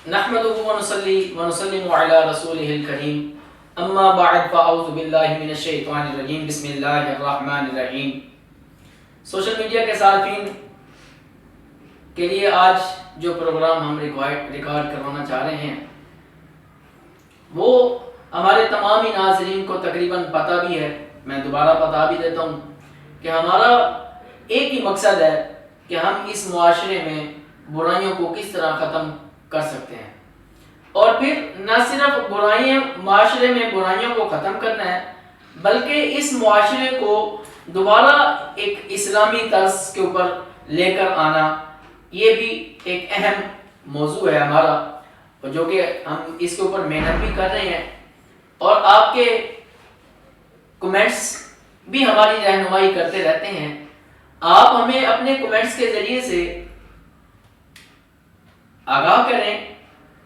نحمده ونصلي ونسلم على رسوله الكريم اما بعد فاعوذ باللہ من الشیطان الرجیم بسم اللہ الرحمن الرحیم۔ سوشل میڈیا کے صارفین کے لیے آج جو پروگرام ہم ریکارڈ کروانا چاہ رہے ہیں وہ ہمارے تمام ہی ناظرین کو تقریباً پتہ بھی ہے، میں دوبارہ بتا بھی دیتا ہوں کہ ہمارا ایک ہی مقصد ہے کہ ہم اس معاشرے میں برائیوں کو کس طرح ختم کر سکتے ہیں، اور پھر نہ صرف معاشرے میں برائیوں کو ختم کرنا ہے بلکہ اس معاشرے کو دوبارہ ایک اسلامی طرز کے اوپر لے کر آنا، یہ بھی ایک اہم موضوع ہے ہمارا، جو کہ ہم اس کے اوپر محنت بھی کر رہے ہیں، اور آپ کے کمنٹس بھی ہماری رہنمائی کرتے رہتے ہیں۔ آپ ہمیں اپنے کمنٹس کے ذریعے سے آگاہ کریں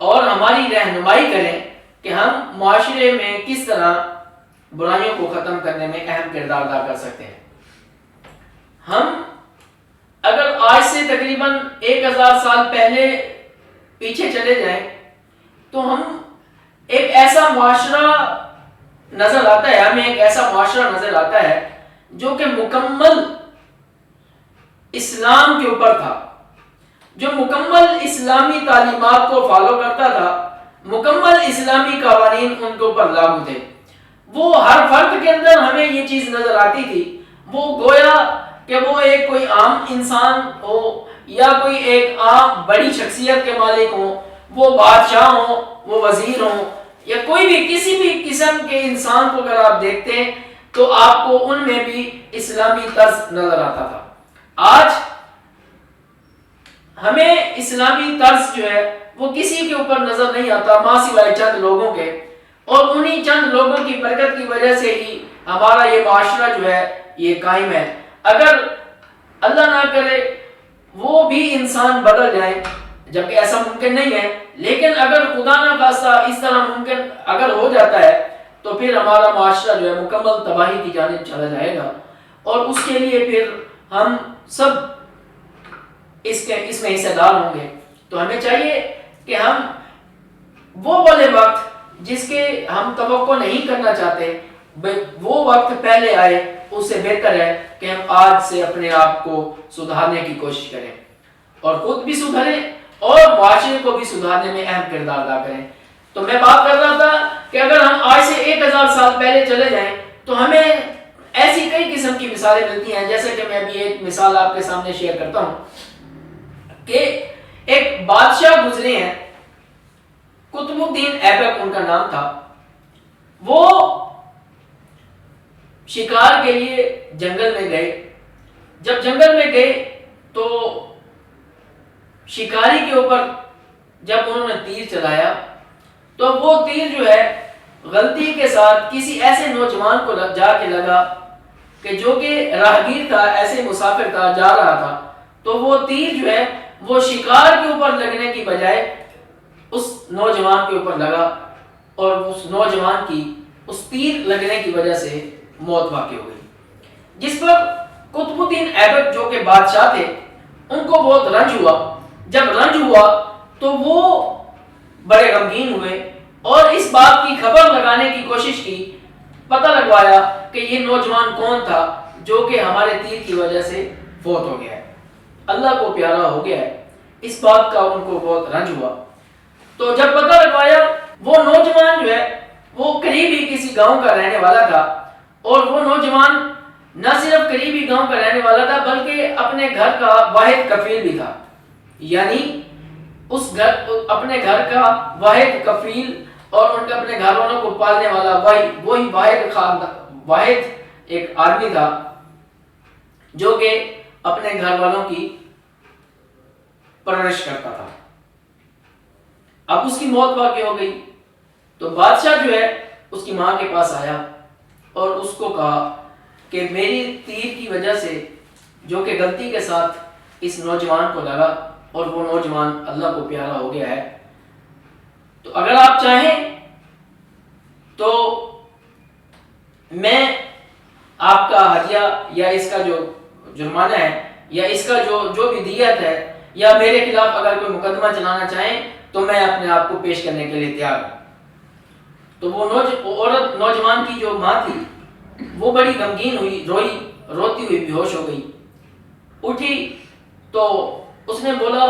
اور ہماری رہنمائی کریں کہ ہم معاشرے میں کس طرح برائیوں کو ختم کرنے میں اہم کردار ادا کر سکتے ہیں۔ ہم اگر آج سے تقریباً 1000 سال پہلے پیچھے چلے جائیں تو ہم ایک ایسا معاشرہ نظر آتا ہے، ہمیں ایک ایسا معاشرہ نظر آتا ہے جو کہ مکمل اسلام کے اوپر تھا، جو مکمل اسلامی تعلیمات کو فالو کرتا تھا، مکمل اسلامی قوانین ان کے اوپر لاگو تھے۔ وہ ہر فرد کے اندر ہمیں یہ چیز نظر آتی تھی، وہ گویا کہ وہ ایک کوئی عام انسان ہو یا کوئی ایک عام بڑی شخصیت کے مالک ہوں، وہ بادشاہ ہوں، وہ وزیر ہوں، یا کوئی بھی کسی بھی قسم کے انسان کو اگر آپ دیکھتے ہیں تو آپ کو ان میں بھی اسلامی طرز نظر آتا تھا۔ آج ہمیں اسلامی طرز جو ہے وہ کسی کے اوپر نظر نہیں آتا ماں سوائے چند لوگوں کے، اور انہی چند لوگوں کی برکت کی وجہ سے ہی ہمارا یہ معاشرہ جو ہے یہ قائم ہے۔ اگر اللہ نہ کرے وہ بھی انسان بدل جائیں، جبکہ ایسا ممکن نہیں ہے، لیکن اگر خدا نہ خواستہ اس طرح ممکن اگر ہو جاتا ہے تو پھر ہمارا معاشرہ جو ہے مکمل تباہی کی جانب چلا جائے گا، اور اس کے لیے پھر ہم سب اس میں حصہ دار ہوں گے۔ تو ہمیں چاہیے کہ ہم وہ والے وقت جس کے ہم توقع نہیں کرنا چاہتے، وہ وقت پہلے آئے، اس سے بہتر ہے کہ ہم آج سے اپنے آپ کو سدھارنے کی کوشش کریں، اور خود بھی سدھریں اور معاشرے کو بھی سدھارنے میں اہم کردار ادا کریں۔ تو میں بات کر رہا تھا کہ اگر ہم آج سے 1000 سال پہلے چلے جائیں تو ہمیں ایسی کئی قسم کی مثالیں ملتی ہیں، جیسے کہ میں ابھی ایک مثال آپ کے سامنے شیئر کرتا ہوں کہ ایک بادشاہ گزرے ہیں، قطب الدین ایبک ان کا نام تھا۔ وہ شکار کے لیے جنگل میں گئے، جب جنگل میں گئے تو شکاری کے اوپر جب انہوں نے تیر چلایا تو وہ تیر جو ہے غلطی کے ساتھ کسی ایسے نوجوان کو جا کے لگا کہ جو کہ راہگیر تھا، ایسے مسافر تھا، جا رہا تھا، تو وہ تیر جو ہے وہ شکار کے اوپر لگنے کی بجائے اس نوجوان کے اوپر لگا، اور اس نوجوان کی اس تیر لگنے کی وجہ سے موت واقع ہو گئی، جس پر قطب الدین ایبک جو کہ بادشاہ تھے ان کو بہت رنج ہوا۔ جب رنج ہوا تو وہ بڑے غمگین ہوئے اور اس بات کی خبر لگانے کی کوشش کی، پتہ لگوایا کہ یہ نوجوان کون تھا جو کہ ہمارے تیر کی وجہ سے فوت ہو گیا ہے، اللہ کو پیارا ہو گیا ہے۔ اس بات کا ان کو بہت رنج ہوا، تو جب پتہ لگوایا وہ نوجوان جو ہے وہ قریبی کسی گاؤں کا رہنے والا تھا، اور وہ نوجوان نہ صرف قریبی گاؤں کا رہنے والا تھا بلکہ اپنے گھر کا واحد کفیل بھی تھا، یعنی اپنے گھر کا واحد کفیل اور ان کے اپنے گھر والوں کو پالنے والا وہی واحد ایک آدمی تھا جو کہ اپنے گھر والوں کی پرورش کرتا تھا۔ اب اس کی موت واقع ہو گئی تو بادشاہ جو ہے اس کی ماں کے پاس آیا اور اس کو کہا کہ میری تیر کی وجہ سے جو کہ غلطی کے ساتھ اس نوجوان کو لگا اور وہ نوجوان اللہ کو پیارا ہو گیا ہے، تو اگر آپ چاہیں تو میں آپ کا ہدیہ یا اس کا جو جرمانہ ہے یا اس کا جو بھی دیت ہے یا میرے خلاف اگر کوئی مقدمہ چلانا چاہیں تو میں اپنے آپ کو پیش کرنے کے لیے تیار ہوں۔ تو وہ عورت، نوجوان کی جو ماں تھی، وہ بڑی غمگین ہوئی، روتی ہوئی بے ہوش ہو گئی، اٹھی تو اس نے بولا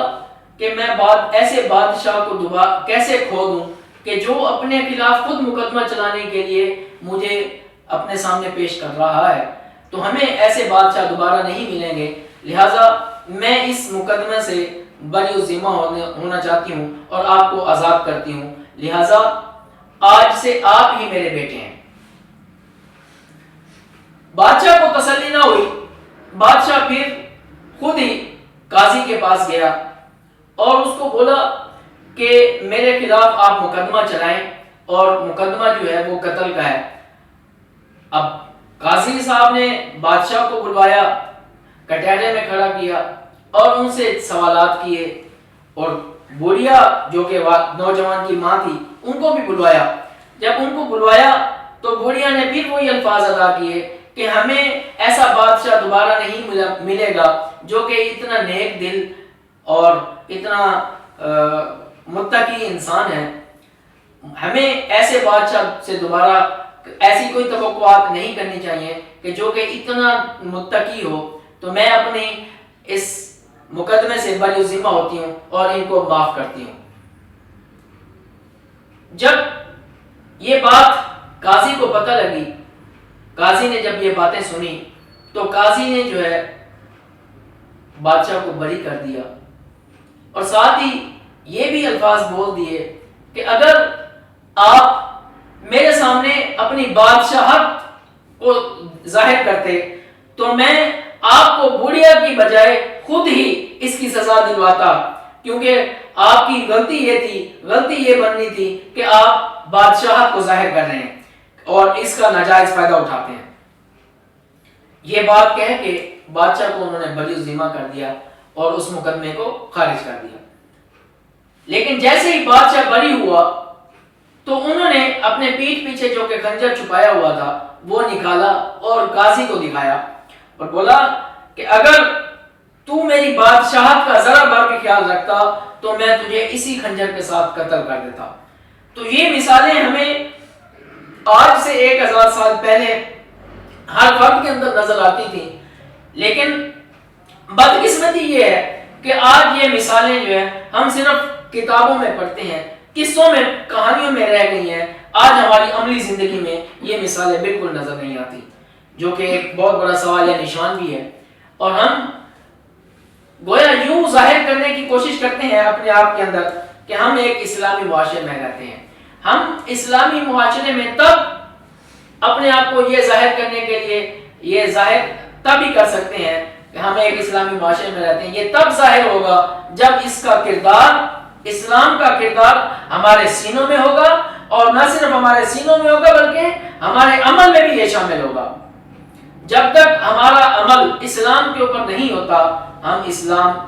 کہ میں ایسے بادشاہ کو دوبارہ کیسے کھو دوں کہ جو اپنے خلاف خود مقدمہ چلانے کے لیے مجھے اپنے سامنے پیش کر رہا ہے، تو ہمیں ایسے بادشاہ دوبارہ نہیں ملیں گے، لہٰذا میں اس مقدمے سے بری الذمہ ہونا چاہتی ہوں اور آپ کو آزاد کرتی ہوں، لہٰذا آج سے آپ ہی میرے بیٹے ہیں۔ بادشاہ کو تسلی نہ ہوئی، بادشاہ پھر خود ہی قاضی کے پاس گیا اور اس کو بولا کہ میرے خلاف آپ مقدمہ چلائیں، اور مقدمہ جو ہے وہ قتل کا ہے۔ اب قاضی صاحب نے بادشاہ کو بلوایا، کٹہرے میں کھڑا کیا اور ان سے سوالات کیے، اور بوڑھیا جو کہ نوجوان کی ماں تھی ان کو بھی بلوایا۔ جب ان کو بلوایا تو بوڑھیا نے پھر وہی الفاظ ادا کیے کہ ہمیں ایسا بادشاہ دوبارہ نہیں ملے گا جو کہ اتنا نیک دل اور اتنا متقی انسان ہے، ہمیں ایسے بادشاہ سے دوبارہ ایسی کوئی توقعات نہیں کرنی چاہیے کہ جو کہ اتنا متقی ہو۔ تو میں اپنی اس مقدمے سے بری الذمہ ہوتی ہوں اور ان کو معاف کرتی ہوں۔ جب یہ بات قاضی کو پتہ لگی، قاضی نے جب یہ باتیں سنی تو قاضی نے جو ہے بادشاہ کو بری کر دیا، اور ساتھ ہی یہ بھی الفاظ بول دیے کہ اگر آپ میرے سامنے اپنی بادشاہت کو ظاہر کرتے تو میں آپ کو بوڑھیا کی بجائے خود ہی اس کی سزا دلواتا، کیونکہ آپ کی غلطی یہ بننی تھی کہ آپ بادشاہت کو ظاہر کر رہے ہیں اور اس کا ناجائز فائدہ اٹھاتے ہیں۔ یہ بات کہہ کے بادشاہ کو انہوں نے بری الذمہ کر دیا اور اس مقدمے کو خارج کر دیا۔ لیکن جیسے ہی بادشاہ بری ہوا تو انہوں نے اپنے پیٹھ پیچھے جو کہ خنجر چھپایا ہوا تھا وہ نکالا اور قاضی کو دکھایا اور بولا کہ اگر تو میری بادشاہت کا ذرا بھر بھی خیال رکھتا تو میں تجھے اسی خنجر کے ساتھ قتل کر دیتا۔ تو یہ مثالیں ہمیں آج سے 1000 سال پہلے ہر فرد کے اندر نظر آتی تھیں، لیکن بدقسمتی یہ ہے کہ آج یہ مثالیں جو ہیں ہم صرف کتابوں میں پڑھتے ہیں، قصوں میں، کہانیوں میں رہ گئی ہیں۔ آج ہماری عملی زندگی میں یہ مثالیں بالکل نظر نہیں آتی، جو کہ ایک بہت بڑا سوال یا نشان بھی ہے، اور ہم گویا یوں ظاہر کرنے کی کوشش کرتے ہیں اپنے آپ کے اندر کہ ہم ایک اسلامی معاشرے میں رہتے ہیں۔ ہم اسلامی معاشرے میں تب اپنے آپ کو یہ ظاہر کرنے کے لیے یہ ظاہر تب ہی کر سکتے ہیں کہ ہم ایک اسلامی معاشرے میں رہتے ہیں، یہ تب ظاہر ہوگا جب اس کا کردار، اسلام کا کردار ہمارے سینوں میں ہوگا، اور نہ صرف ہمارے سینوں میں ہوگا بلکہ ہمارے عمل میں بھی یہ شامل ہوگا۔ جب تک ہمارا عمل اسلام کے اوپر نہیں ہوتا، ہم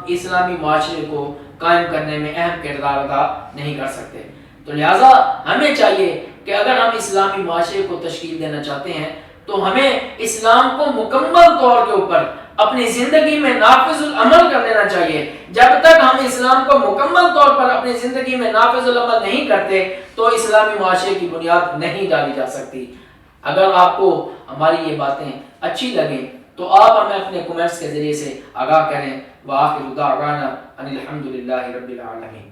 اسلامی معاشرے کو قائم کرنے میں اہم کردار ادا نہیں کر سکتے۔ تو لہٰذا ہمیں چاہیے کہ اگر ہم اسلامی معاشرے کو تشکیل دینا چاہتے ہیں تو ہمیں اسلام کو مکمل طور کے اوپر اپنی زندگی میں نافذ العمل کر لینا چاہیے۔ جب تک ہم اسلام کو مکمل طور پر اپنی زندگی میں نافذ العمل نہیں کرتے تو اسلامی معاشرے کی بنیاد نہیں ڈالی جا سکتی۔ اگر آپ کو ہماری یہ باتیں اچھی لگیں تو آپ ہمیں اپنے کمنٹس کے ذریعے سے آگاہ کریں۔ وآخر دعوانا ان الحمد للہ رب العالمین۔